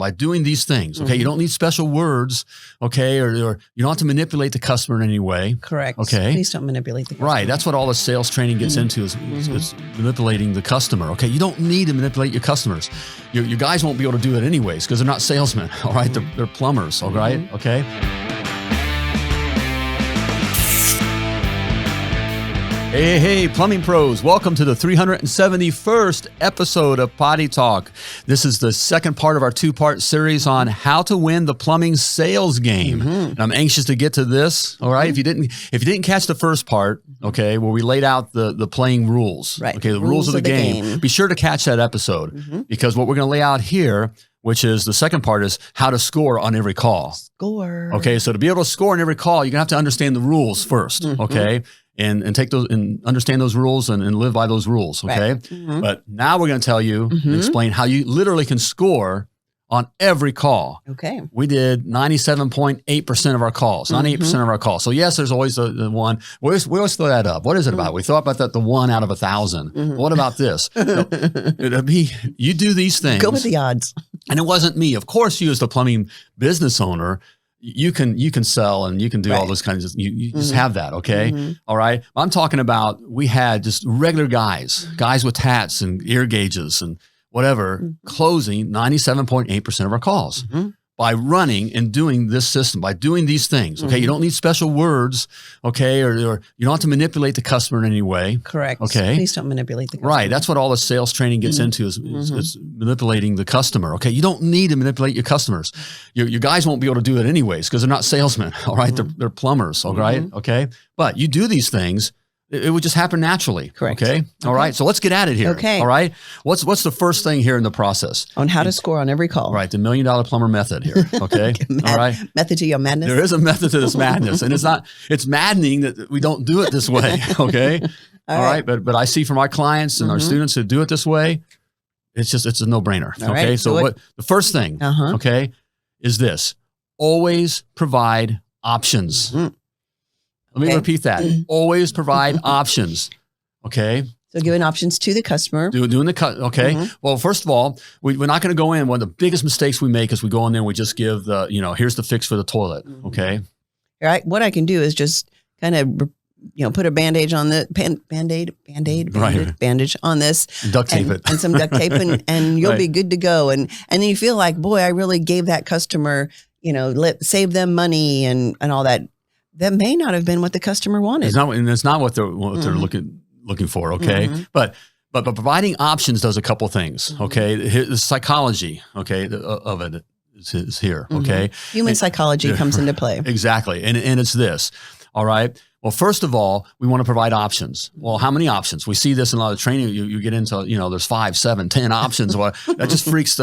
by doing these things. Okay. You don't need special words. Okay. Or you don't have to manipulate the customer in any way. Correct. Okay. Please don't manipulate the customer. Right. That's what all the sales training gets into is manipulating the customer. Okay. You don't need to manipulate your customers. Your guys won't be able to do it anyways because they're not salesmen. All right. They're plumbers. All right. Okay. Hey, plumbing pros. Welcome to the 371st episode of Potty Talk. This is the second part of our two-part series on how to win the plumbing sales game. And I'm anxious to get to this. All right. If you didn't catch the first part, okay, where we laid out the playing rules. Right. Okay, the rules of the game. Be sure to catch that episode because what we're going to lay out here, which is the second part, is how to score on every call. Score. Okay, so to be able to score on every call, you're going to have to understand the rules first. Okay. And take those and understand those rules and live by those rules. Okay. Right. But now we're going to tell you and explain how you literally can score on every call. Okay. We did 97.8% of our calls, 98% of our calls. So yes, there's always the one. We always throw that up. What is it about? We thought about that, the 1 out of 1,000. What about this? No, you do these things. Go with the odds. And it wasn't me. Of course, you as the plumbing business owner, you can sell and you can do all those kinds of, you just have that. Okay. All right. I'm talking about, we had just regular guys with hats and ear gauges and whatever, closing 97.8% of our calls by running and doing this system, by doing these things. Okay. You don't need special words. Okay. Or you don't have to manipulate the customer in any way. Correct. Okay. Please don't manipulate the customer. Right. That's what all the sales training gets into is manipulating the customer. Okay. You don't need to manipulate your customers. Your guys won't be able to do it anyways because they're not salesmen. All right. They're plumbers. All right. Okay. But you do these things. It would just happen naturally. Correct. Okay. All right. So let's get at it here. Okay. All right. What's the first thing here in the process? On how to score on every call. Right. The $1 Million Plumber method here. Okay. All right. Method to your madness. There is a method to this madness. And it's maddening that we don't do it this way. Okay. All right. But I see from our clients and our students who do it this way, it's a no-brainer. All okay. Right. So what the first thing, okay, is this: always provide options. Let me repeat that. Always provide options. Okay. So giving options to the customer. Doing the cut. Okay. Well, first of all, we're not going to go in. One of the biggest mistakes we make is we go in there and we just give here's the fix for the toilet. Okay. All right. What I can do is just kind of, put a bandage on the bandage on this. Duct tape it. And some duct tape and you'll be good to go. And then you feel like, boy, I really gave that customer, save them money and all that. That may not have been what the customer wanted. It's not what they're looking for. Okay. But providing options does a couple things. Okay. The psychology, okay, of it is here. Okay. Human psychology comes into play. Exactly. And it's this. All right. Well, first of all, we want to provide options. Well, how many options? We see this in a lot of training. You get into, there's 5, 7, 10 options. Well, that just freaks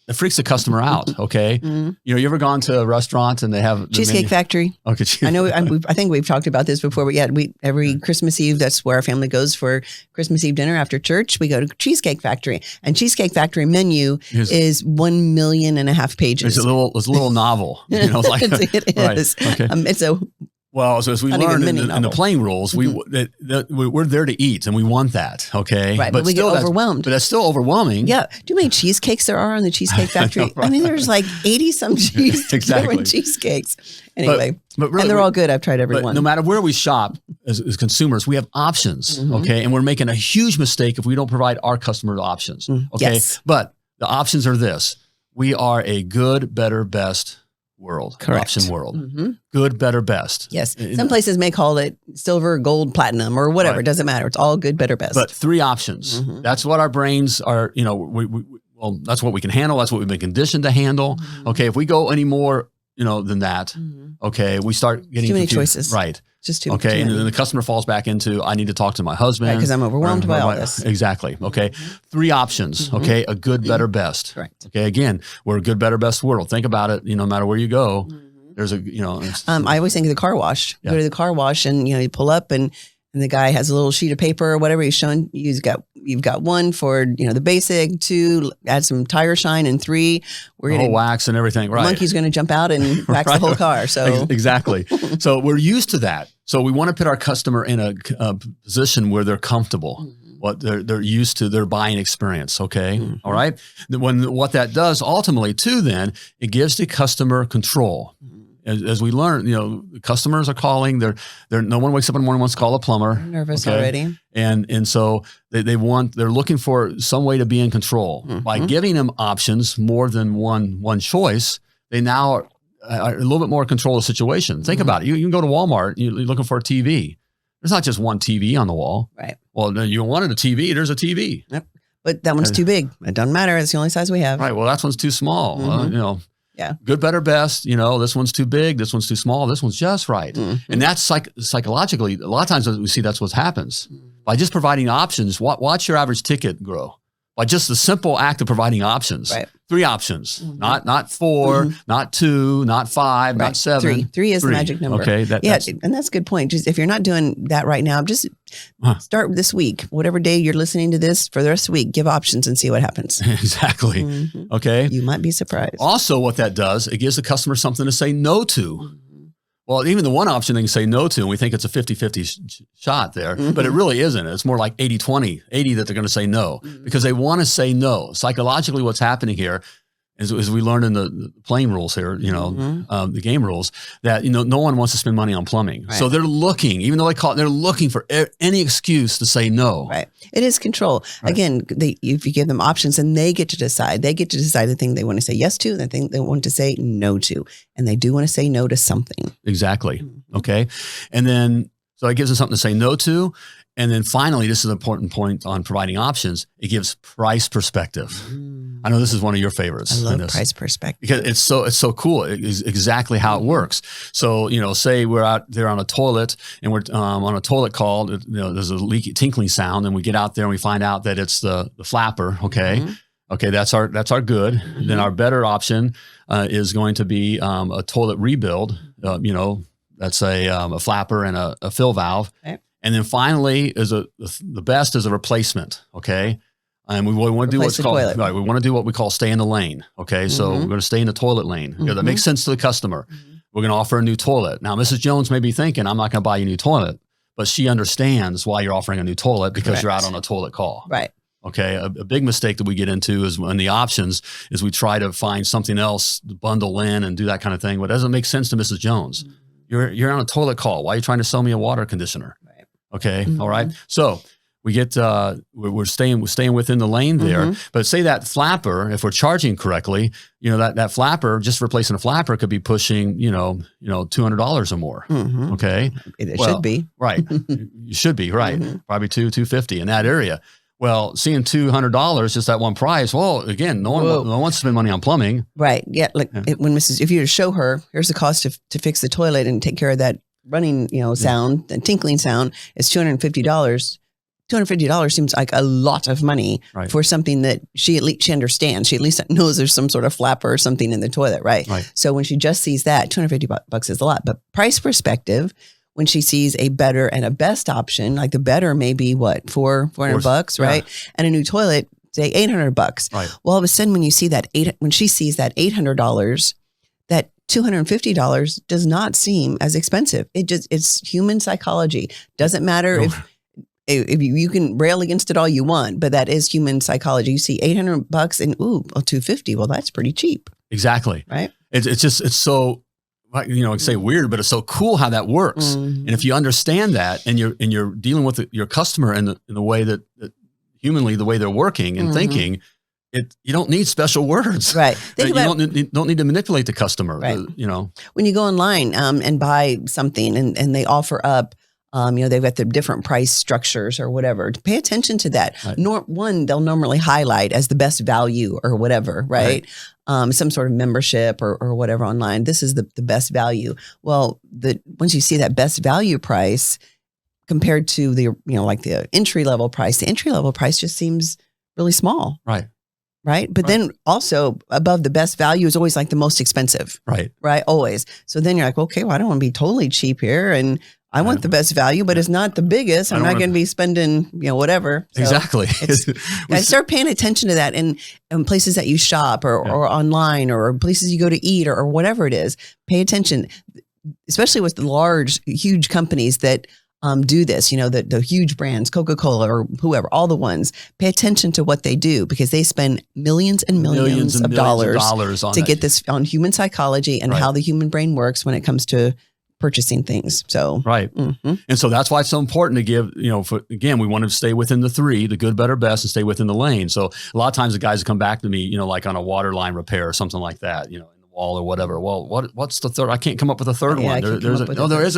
it freaks the customer out. Okay. You ever gone to a restaurant and they have Cheesecake Factory? Okay. I know. I think we've talked about this before. But every Christmas Eve, that's where our family goes for Christmas Eve dinner after church. We go to Cheesecake Factory, and Cheesecake Factory menu is 1.5 million pages. It's a little novel. It is. Right. Okay. It's a. Well, so as we learned in the playing rules, we're there to eat and we want that. Okay. Right. But we get overwhelmed. But that's still overwhelming. Yeah. Do you know how many cheesecakes there are on the Cheesecake Factory? I mean, there's like 80 some different cheesecakes. Anyway, but really, and they're all good. I've tried every one. No matter where we shop as consumers, we have options. Okay. And we're making a huge mistake if we don't provide our customers options. Okay. Yes. But the options are this: we are a good, better, best world. Correct. Option world. Good, better, best. Yes. Some places may call it silver, gold, platinum, or whatever. Right. It doesn't matter. It's all good, better, best. But 3 options. That's what our brains are, well, that's what we can handle. That's what we've been conditioned to handle. Okay. If we go any more, than that, okay, we start getting too many confused. choices. Right. Just too okay. And then the customer falls back into, I need to talk to my husband. Because I'm overwhelmed by all this. Exactly. Okay. 3 options. Okay. A good, better, best. Correct. Okay. Again, we're a good, better, best world. Think about it. No matter where you go, there's a, I always think of the car wash. Yeah. Go to the car wash and, you pull up and the guy has a little sheet of paper or whatever he's showing. You've got 1 for, the basic, 2, add some tire shine, and 3, we're going to wax and everything. Right. The monkey's going to jump out and wax the whole car. So exactly. So we're used to that. So we want to put our customer in a position where they're comfortable. what they're used to their buying experience. Okay. All right. What that does ultimately too, then it gives the customer control. As we learn, customers are calling. No one wakes up in the morning and wants to call a plumber. I'm nervous already. And so they're looking for some way to be in control. By giving them options, more than one choice, they now are a little bit more control of the situation. Think about it. You can go to Walmart, you're looking for a TV. There's not just one TV on the wall. Right. Well, you wanted a TV, there's a TV. Yep. But that one's too big. It doesn't matter. It's the only size we have. Right. Well, that one's too small. Yeah. Good, better, best. This one's too big. This one's too small. This one's just right. And that's psychologically, a lot of times we see that's what happens. By just providing options, watch your average ticket grow. By just the simple act of providing options. Right. 3 options, not 4, not 2, not 5, not 7. 3 is the magic number. Okay. And that's a good point. Just if you're not doing that right now, just start this week. Whatever day you're listening to this, for the rest of the week, give options and see what happens. Exactly. Okay. You might be surprised. Also, what that does, it gives the customer something to say no to. Well, even the one option they can say no to, and we think it's a 50-50 shot there, but it really isn't. It's more like 80-20, 80 that they're going to say no because they want to say no. Psychologically, what's happening here is, as we learned in the playing rules here, the game rules, that, no one wants to spend money on plumbing. Right. So they're looking, even though they're looking for any excuse to say no. Right. It is control. Right. Again, if you give them options and they get to decide, the thing they want to say yes to and the thing they want to say no to. And they do want to say no to something. Exactly. Okay. And then, so it gives them something to say no to. And then finally, this is an important point on providing options. It gives price perspective. I know this is one of your favorites. I love price perspective because it's so cool. It is exactly how it works. So, say we're out there on a toilet and we're on a toilet call, there's a leaky tinkling sound and we get out there and we find out that it's the flapper. Okay. Okay. That's our good. Then our better option is going to be a toilet rebuild. That's a flapper and a fill valve. Okay. And then finally, the best is a replacement. Okay, and we want to do what's called right. We want to do what we call stay in the lane. Okay, so we're going to stay in the toilet lane. That makes sense to the customer. We're going to offer a new toilet. Now, Mrs. Jones may be thinking, "I'm not going to buy you a new toilet," but she understands why you're offering a new toilet because you're out on a toilet call. Right. Okay, a big mistake that we get into is when the options is we try to find something else to bundle in and do that kind of thing. But it doesn't make sense to Mrs. Jones. You're on a toilet call. Why are you trying to sell me a water conditioner? Okay. All right. So we get, we're staying within the lane there, but say that flapper, if we're charging correctly, that flapper, just replacing a flapper could be pushing, $200 or more. Okay. It should be. Right. You should be right. Probably $250 in that area. Well, seeing $200, just that one price. Well, again, no one wants to spend money on plumbing. Right. Yeah. If you were to show her, here's the cost to fix the toilet and take care of that running, sound and tinkling sound is $250. $250 seems like a lot of money for something that she understands. She at least knows there's some sort of flapper or something in the toilet, right? So when she just sees that, $250 is a lot. But price perspective, when she sees a better and a best option, like the better may be what, $400, right? And a new toilet, say $800. Right. Well, all of a sudden when you see that when she sees that $800, that $250 does not seem as expensive. It's human psychology. Doesn't matter if you can rail against it all you want, but that is human psychology. You see $800 and $250. Well, that's pretty cheap. Exactly. Right. It's so, say weird, but it's so cool how that works. And if you understand that and you're dealing with your customer in the way that humanly, the way they're working and thinking, you don't need special words, right? You don't need to manipulate the customer, right? When you go online and buy something and they offer up, they've got the different price structures or whatever. To pay attention to that. Right. One, they'll normally highlight as the best value or whatever, right? Some sort of membership or whatever online. This is the best value. Well, once you see that best value price compared to the the entry level price just seems really small, right? Right. But then also above the best value is always like the most expensive. Right. Right. Always. So then you're like, okay, well, I don't want to be totally cheap here. And I want the best value, but it's not the biggest. I'm not going to be spending, whatever. So exactly. Start paying attention to that in places that you shop or online or places you go to eat or whatever it is. Pay attention, especially with the huge companies that do this. You know, the huge brands, Coca-Cola or whoever, all the ones, pay attention to what they do because they spend millions and millions of dollars to get this on human psychology and how the human brain works when it comes to purchasing things. So, And so that's why it's so important to give, you know, again, we want to stay within the three, the good, better, best, and stay within the lane. So a lot of times the guys come back to me, you know, like on a water line repair or something like that, you know, in the wall or whatever. Well, what's the third? I can't come up with a third one. There is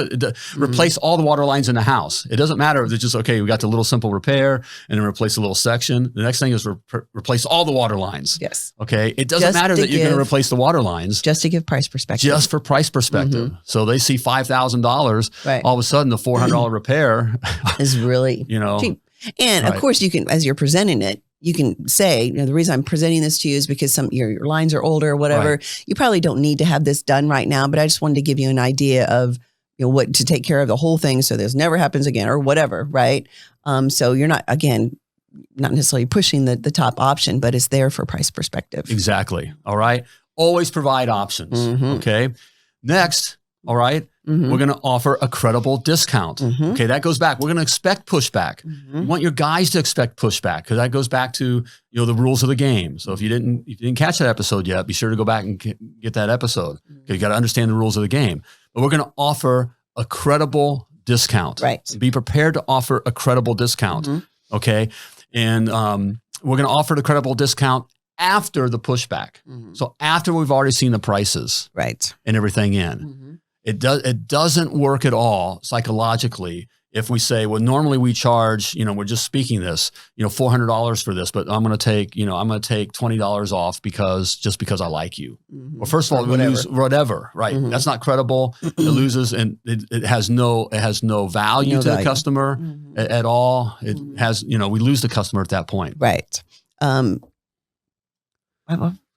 replace all the water lines in the house. It doesn't matter if it's just, okay, we got the little simple repair and then replace a little section. The next thing is replace all the water lines. Yes. Okay. It doesn't matter that you're going to replace the water lines. Just to give price perspective. Just for price perspective. So they see $5,000. All of a sudden, the $400 repair is really cheap. And of course, you can, as you're presenting it, you can say, you know, the reason I'm presenting this to you is because your lines are older or whatever. You probably don't need to have this done right now, but I just wanted to give you an idea of, you know, what to take care of the whole thing so this never happens again or whatever, right? So you're not necessarily pushing the top option, but it's there for price perspective. Exactly. All right. Always provide options. Okay. Next, all right, we're going to offer a credible discount. Okay, that goes back. We're going to expect pushback. You want your guys to expect pushback because that goes back to, you know, the rules of the game. So if you didn't catch that episode yet, be sure to go back and get that episode. You got to understand the rules of the game. But we're going to offer a credible discount. Right. Be prepared to offer a credible discount. Okay, and we're going to offer the credible discount after the pushback. So after we've already seen the prices, and everything in. It doesn't work at all psychologically if we say, well, normally we charge, you know, we're just speaking this, you know, $400 for this, but I'm going to take $20 off because I like you. Well, first of all, we lose whatever, right? That's not credible. It loses, and it has no value to the customer at all. It has, you know, we lose the customer at that point. Right.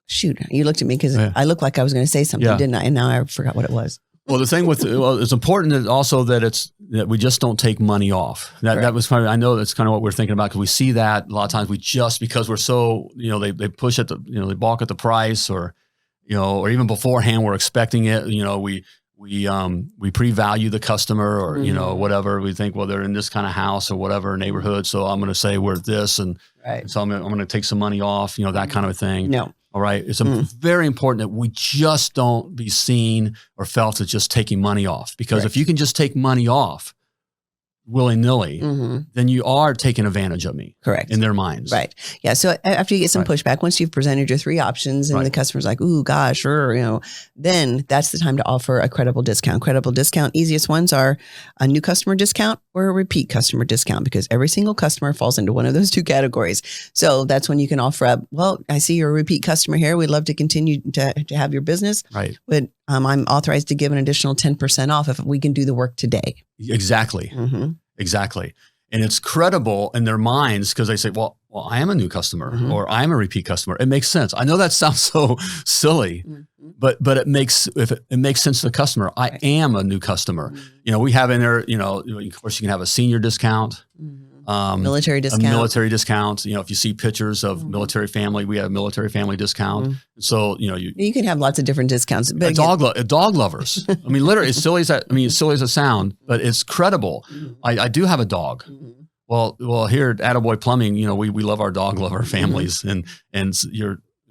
Shoot, you looked at me because I looked like I was going to say something, didn't I? And now I forgot what it was. Well, the thing it's important that also that we just don't take money off. That was kind of, I know that's kind of what we're thinking about because we see that a lot of times because we're so, you know, they push at the, you know, they balk at the price or, you know, or even beforehand we're expecting it, you know, we pre-value the customer or, you know, whatever. We think, well, they're in this kind of house or whatever neighborhood. So I'm going to say we're this. And so I'm going to take some money off, you know, that kind of a thing. No. All right. It's very important that we just don't be seen or felt as just taking money off, because if you can just take money off willy-nilly, then you are taking advantage of me. Correct. In their minds. Right. Yeah. So after you get some pushback, once you've presented your three options and the customer's like, ooh, gosh, sure, you know, then that's the time to offer a credible discount. Credible discount, easiest ones are a new customer discount or a repeat customer discount, because every single customer falls into one of those two categories. So that's when you can offer up, well, I see you're a repeat customer here. We'd love to continue to have your business. Right. But I'm authorized to give an additional 10% off if we can do the work today. Exactly. Exactly. And it's credible in their minds because they say, well, I am a new customer or I'm a repeat customer. It makes sense. I know that sounds so silly, but it makes sense to the customer. I am a new customer. You know, we have in there, you know, of course you can have a senior discount, military discount, a military discount. You know, if you see pictures of military family, we have a military family discount. So, you know, you can have lots of different discounts. But dog lovers. I mean, literally, as silly as it sounds, but it's credible. I do have a dog. Well, here at Attaboy Plumbing, you know, we love our dog lover families, and so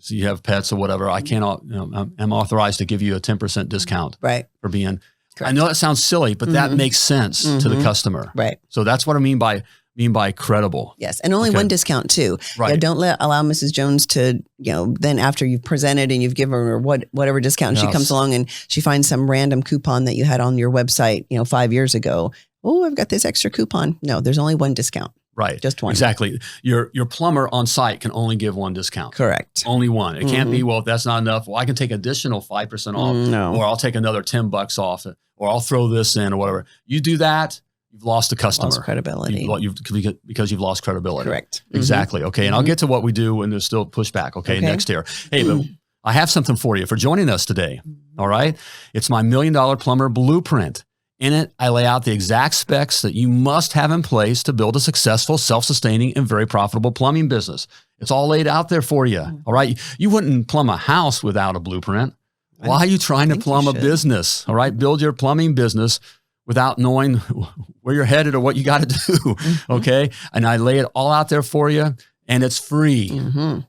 you have pets or whatever. I cannot, you know, I'm authorized to give you a 10% discount, for being. Correct. I know that sounds silly, but that makes sense to the customer, So that's what I mean by credible. Yes, and only one discount too. Right. You know, don't allow Mrs. Jones to, you know, then after you've presented and you've given her whatever discount, she comes along and she finds some random coupon that you had on your website, you know, 5 years ago. Oh, I've got this extra coupon. No, there's only one discount. Right. Just one. Exactly. Your plumber on site can only give one discount. Correct. Only one. It can't be, well, if that's not enough, well, I can take additional 5% off. No. Or I'll take another $10 off, or I'll throw this in or whatever. You do that, you've lost the customer. Lost credibility. Because you've lost credibility. Correct. Exactly. Okay. And I'll get to what we do when there's still pushback. Okay. Next here. Hey, but I have something for you for joining us today. All right. It's my $1 Million Plumber Blueprint. In it, I lay out the exact specs that you must have in place to build a successful, self-sustaining, and very profitable plumbing business. It's all laid out there for you. All right. You wouldn't plumb a house without a blueprint. Why are you trying to plumb a business? All right. Build your plumbing business without knowing where you're headed or what you got to do. Okay. And I lay it all out there for you. And it's free.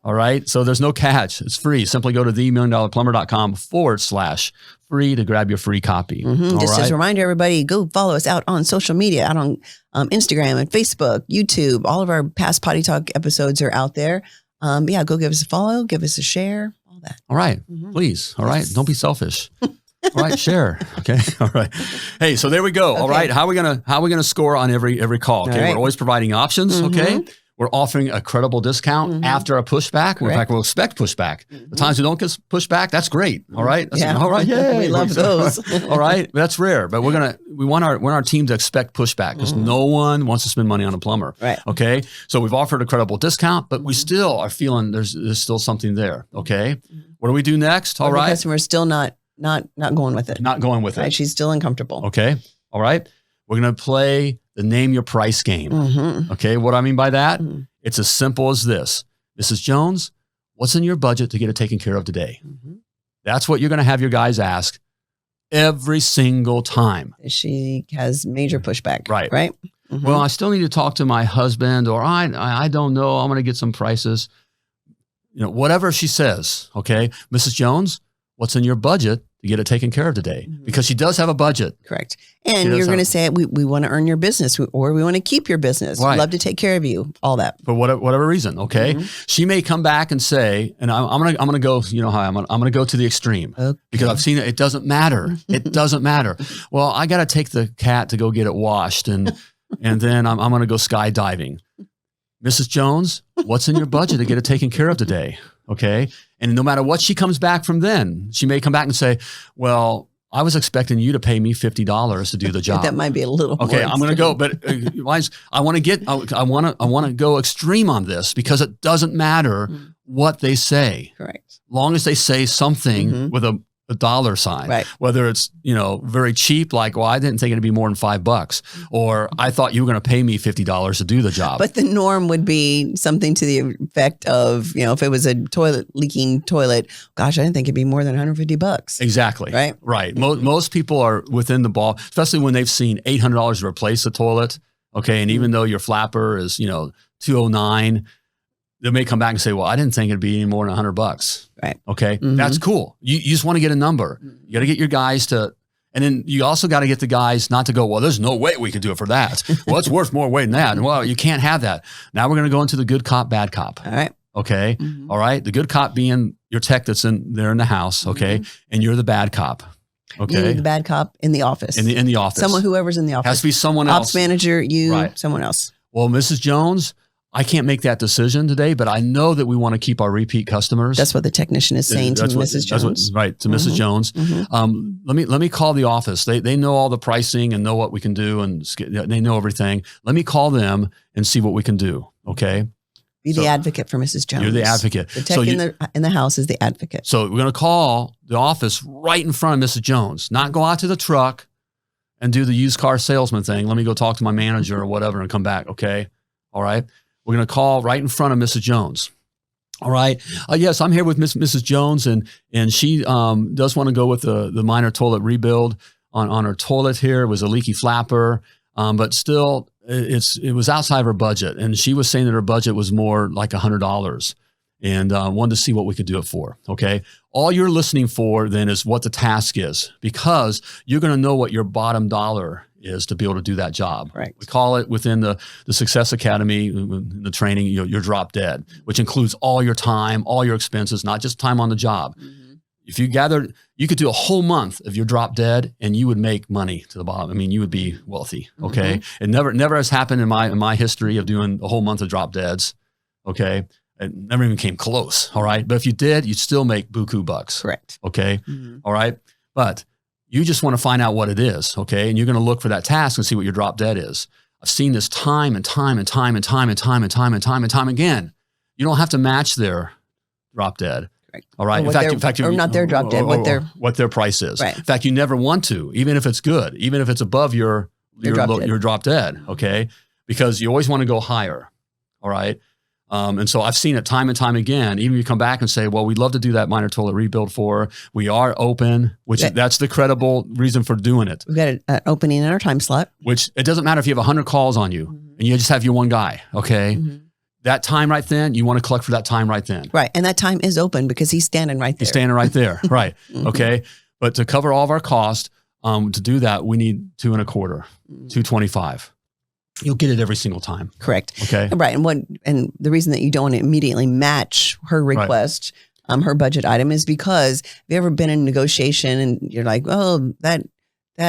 All right. So there's no catch. It's free. Simply go to themilliondollarplumber.com/free to grab your free copy. Just as a reminder, everybody, go follow us out on social media, out on Instagram and Facebook, YouTube. All of our past Potty Talk episodes are out there. Yeah, go give us a follow, give us a share, all that. All right. Please. All right. Don't be selfish. All right, share. Okay. All right. Hey, so there we go. All right. How are we gonna score on every call? Okay. We're always providing options. Okay. We're offering a credible discount after a pushback. In fact, we'll expect pushback. The times we don't get pushback, that's great. All right. All right. Yeah. We love those. All right. That's rare, but we want our team to expect pushback because no one wants to spend money on a plumber. Right. Okay. So we've offered a credible discount, but we still are feeling there's still something there. Okay. What do we do next? All right. The customer's still not going with it. Not going with it. She's still uncomfortable. Okay. All right. We're going to play the name your price game. Okay. What do I mean by that? It's as simple as this. Mrs. Jones, what's in your budget to get it taken care of today? That's what you're going to have your guys ask every single time. She has major pushback. Right. Right. Well, I still need to talk to my husband, or I don't know. I'm going to get some prices. Whatever she says. Okay. Mrs. Jones, what's in your budget to get it taken care of today? Because she does have a budget. Correct. And you're going to say, we want to earn your business, or we want to keep your business. Right. We'd love to take care of you, all that. For whatever reason, okay? She may come back and say, and I'm gonna go, I'm gonna go to the extreme because I've seen it. It doesn't matter. It doesn't matter. Well, I got to take the cat to go get it washed, and then I'm gonna go skydiving. Mrs. Jones, what's in your budget to get it taken care of today? Okay. And no matter what she comes back from then, she may come back and say, well, I was expecting you to pay me $50 to do the job. That might be a little okay. I'm going to go, but I want to go extreme on this because it doesn't matter what they say. Correct. Long as they say something with a dollar sign, right. Whether it's, very cheap, like, well, I didn't think it'd be more than $5, or I thought you were going to pay me $50 to do the job. But the norm would be something to the effect of, if it was a leaking toilet, gosh, I didn't think it'd be more than $150. Exactly. Right. Right. Most people are within the ball, especially when they've seen $800 to replace the toilet. Okay. And even though your flapper is, $209, they may come back and say, well, I didn't think it'd be any more than $100. Right. Okay. That's cool. You just want to get a number. You got to get your guys to, and then you also got to get the guys not to go, well, there's no way we could do it for that. Well, it's worth more weight than that. And well, you can't have that. Now we're going to go into the good cop, bad cop. All right. Okay. All right. The good cop being your tech that's in there in the house. Okay. And you're the bad cop. Okay. You need the bad cop in the office. In the office. Whoever's in the office. Has to be someone else. Ops manager, you, right. Someone else. Well, Mrs. Jones, I can't make that decision today, but I know that we want to keep our repeat customers. That's what the technician is saying to Mrs. Jones. Right, to Mrs. Jones. Let me call the office. They know all the pricing and know what we can do, and they know everything. Let me call them and see what we can do. Okay. Be the advocate for Mrs. Jones. You're the advocate. The tech in the house is the advocate. So we're going to call the office right in front of Mrs. Jones, not go out to the truck and do the used car salesman thing. Let me go talk to my manager or whatever and come back. Okay. All right. We're going to call right in front of Mrs. Jones. All right. Yes, I'm here with Mrs. Jones, and she does want to go with the minor toilet rebuild on her toilet here. It was a leaky flapper, but still it was outside of her budget. And she was saying that her budget was more like $100, and wanted to see what we could do it for. Okay. All you're listening for then is what the task is, because you're going to know what your bottom dollar is to be able to do that job. Right. We call it within the Success Academy, the training, you're drop dead, which includes all your time, all your expenses, not just time on the job. If you could do a whole month of your drop dead and you would make money to the bottom. I mean, you would be wealthy. Okay. It never has happened in my history of doing a whole month of drop deads. Okay. It never even came close. All right. But if you did, you'd still make buku bucks. Correct. Okay. All right. But you just want to find out what it is. Okay. And you're going to look for that task and see what your drop dead is. I've seen this time and time and time and time and time and time and time and time again. You don't have to match their drop dead. Right. All right. In fact, or not their drop dead, what their price is. Right. In fact, you never want to, even if it's good, even if it's above your drop dead. Okay. Because you always want to go higher. All right. And so I've seen it time and time again. Even you come back and say, well, we'd love to do that minor toilet rebuild for, we are open, which that's the credible reason for doing it. We've got an opening in our time slot. Which it doesn't matter if you have 100 calls on you and you just have your one guy, okay? That time right then, you want to collect for that time right then. Right. And that time is open because he's standing right there. He's standing right there, right, okay? But to cover all of our cost, to do that, we need $2.25, $225. You'll get it every single time. Correct. Okay. Right. And the reason that you don't immediately match her request, her budget item, is because have you ever been in negotiation and you're like, oh, that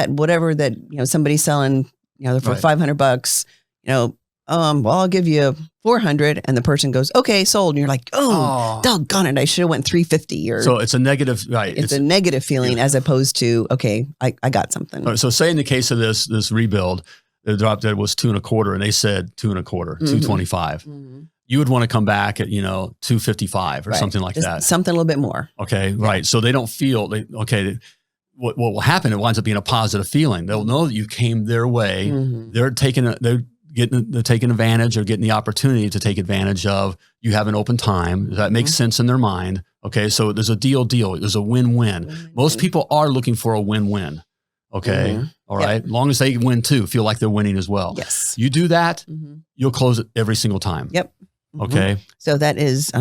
whatever that, somebody's selling, for $500, well, I'll give you $400, and the person goes, okay, sold. And you're like, oh, doggone it, I should have went $350. So it's a negative, right? It's a negative feeling as opposed to, okay, I got something. Right, so say in the case of this rebuild, the drop dead was $2.25, and they said $2.25, $2.25. You would want to come back at, $2.55 or something like that. Something a little bit more. Okay. Right. So they don't feel what will happen, it winds up being a positive feeling. They'll know that you came their way. They're taking advantage or getting the opportunity to take advantage of you have an open time. That makes sense in their mind. Okay. So there's a deal. There's a win-win. Most people are looking for a win-win. Okay. All right. As long as they win too, feel like they're winning as well. Yes. You do that, you'll close it every single time. Yep. Okay. So that is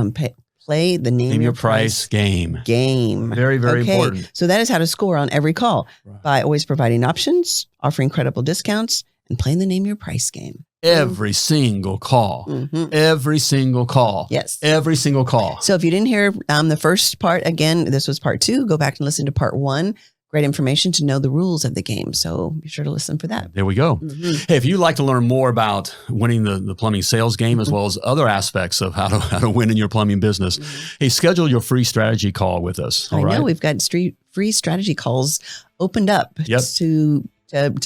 play the name your price game. Very, very important. So that is how to score on every call by always providing options, offering credible discounts, and playing the name your price game. Every single call. Every single call. Yes. Every single call. So if you didn't hear the first part, again, this was part 2. Go back and listen to part 1. Great information to know the rules of the game. So be sure to listen for that. There we go. Hey, if you'd like to learn more about winning the plumbing sales game, as well as other aspects of how to win in your plumbing business, hey, schedule your free strategy call with us. All right. We've got free strategy calls opened up to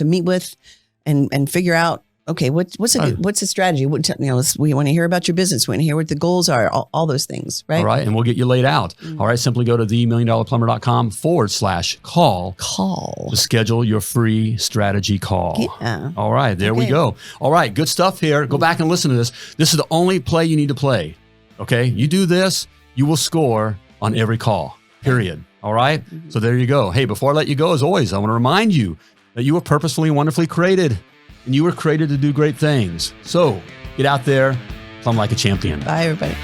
meet with and figure out, okay, what's the strategy? We want to hear about your business. We want to hear what the goals are, all those things, right? All right. And we'll get you laid out. All right. Simply go to themilliondollarplumber.com/call to schedule your free strategy call. Yeah. All right. There we go. All right. Good stuff here. Go back and listen to this. This is the only play you need to play. Okay. You do this, you will score on every call, period. All right. So there you go. Hey, before I let you go, as always, I want to remind you that you were purposefully and wonderfully created. And you were created to do great things. So get out there, plumb like a champion. Bye, everybody.